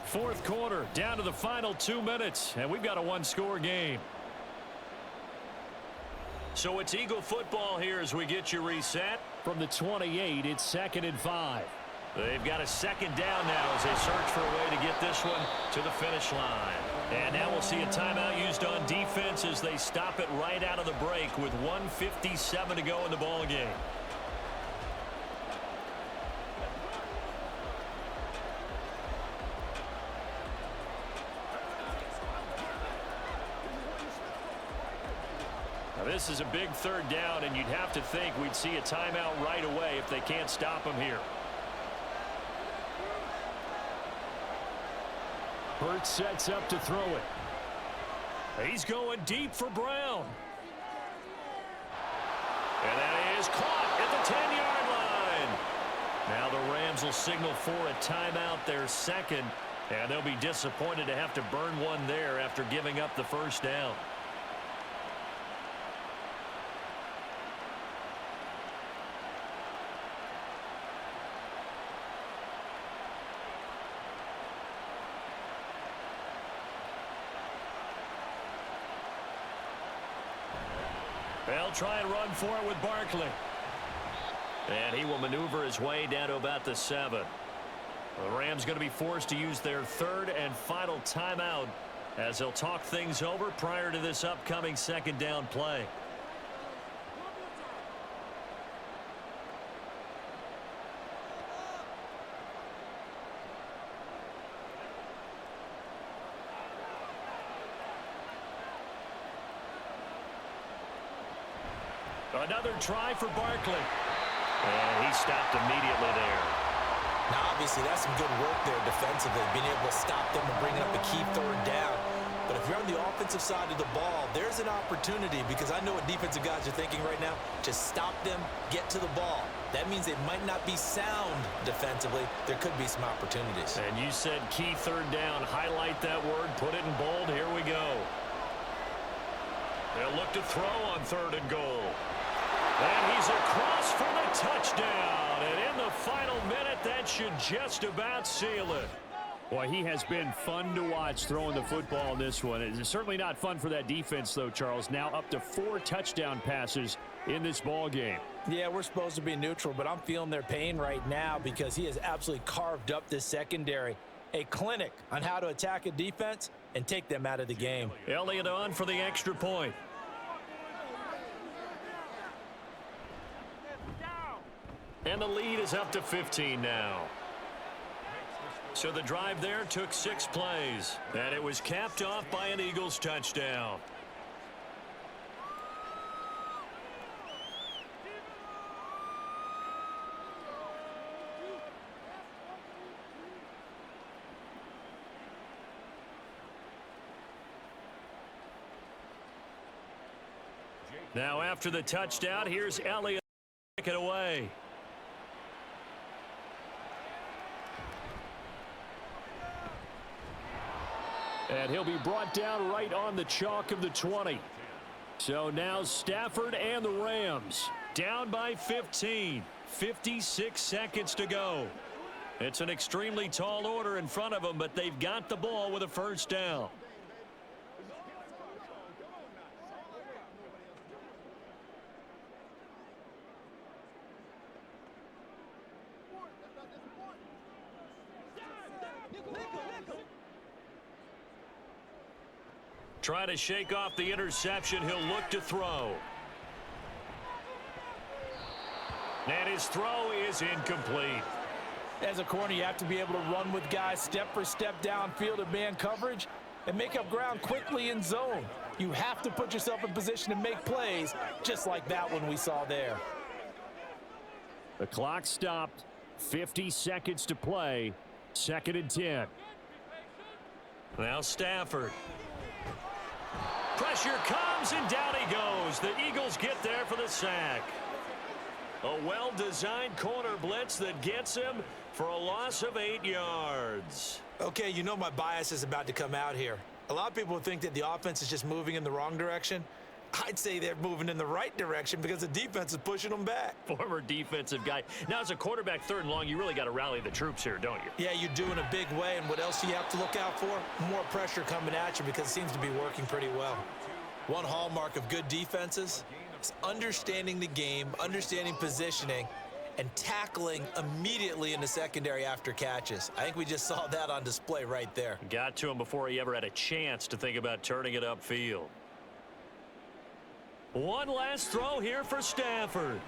Fourth quarter, down to the final 2 minutes, and we've got a one-score game. So it's Eagle football here as we get you reset. From the 28, it's 2nd and 5. They've got a 2nd down now as they search for a way to get this one to the finish line. And now we'll see a timeout used on defense as they stop it right out of the break with 1:57 to go in the ball game. this is a big third down, and you'd have to think we'd see a timeout right away if they can't stop him here. Hurts sets up to throw it. He's going deep for Brown. And that is caught at the 10-yard line. Now the Rams will signal for a timeout, their second, and they'll be disappointed to have to burn one there after giving up the first down. They'll try and run for it with Barkley. And he will maneuver his way down to about the 7. The Rams going to be forced to use their third and final timeout as they'll talk things over prior to this upcoming second down play. Another try for Barkley. And he stopped immediately there. Now, obviously, that's some good work there defensively, being able to stop them and bringing up a key third down. But if you're on the offensive side of the ball, there's an opportunity, because I know what defensive guys are thinking right now. Just stop them, get to the ball. That means they might not be sound defensively. There could be some opportunities. And you said key third down. Highlight that word. Put it in bold. Here we go. They'll look to throw on 3rd and goal. And he's across for the touchdown. And in the final minute, that should just about seal it. Boy, he has been fun to watch throwing the football in this one. It's certainly not fun for that defense, though, Charles. Now up to 4 touchdown passes in this ball game. Yeah, we're supposed to be neutral, but I'm feeling their pain right now because he has absolutely carved up this secondary. A clinic on how to attack a defense and take them out of the game. Elliott on for the extra point. And the lead is up to 15 now. So the drive there took 6 plays. And it was capped off by an Eagles touchdown. Now after the touchdown, here's Elliott to take it away. And he'll be brought down right on the chalk of the 20. So now Stafford and the Rams down by 15. 56 seconds to go. It's an extremely tall order in front of them, but they've got the ball with a first down. Trying to shake off the interception. He'll look to throw. And his throw is incomplete. As a corner, you have to be able to run with guys step for step downfield in man coverage and make up ground quickly in zone. You have to put yourself in position to make plays, just like that one we saw there. The clock stopped. 50 seconds to play. 2nd and 10. Now Stafford. Pressure comes, and down he goes. The Eagles get there for the sack. A well-designed corner blitz that gets him for a loss of 8 yards. Okay, you know my bias is about to come out here. A lot of people think that the offense is just moving in the wrong direction. I'd say they're moving in the right direction because the defense is pushing them back. Former defensive guy. Now, as a quarterback 3rd and long, you really got to rally the troops here, don't you? Yeah, you do in a big way. And what else do you have to look out for? More pressure coming at you because it seems to be working pretty well. One hallmark of good defenses is understanding the game, understanding positioning, and tackling immediately in the secondary after catches. I think we just saw that on display right there. Got to him before he ever had a chance to think about turning it upfield. One last throw here for Stafford.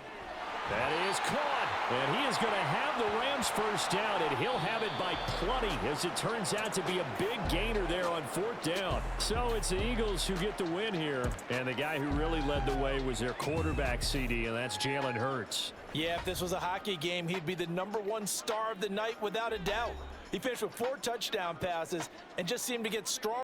That is caught. And he is going to have the Rams first down, and he'll have it by plenty, as it turns out to be a big gainer there on 4th down. So it's the Eagles who get the win here, and the guy who really led the way was their quarterback, CD, and that's Jalen Hurts. Yeah, if this was a hockey game, he'd be the #1 star of the night without a doubt. He finished with 4 touchdown passes and just seemed to get stronger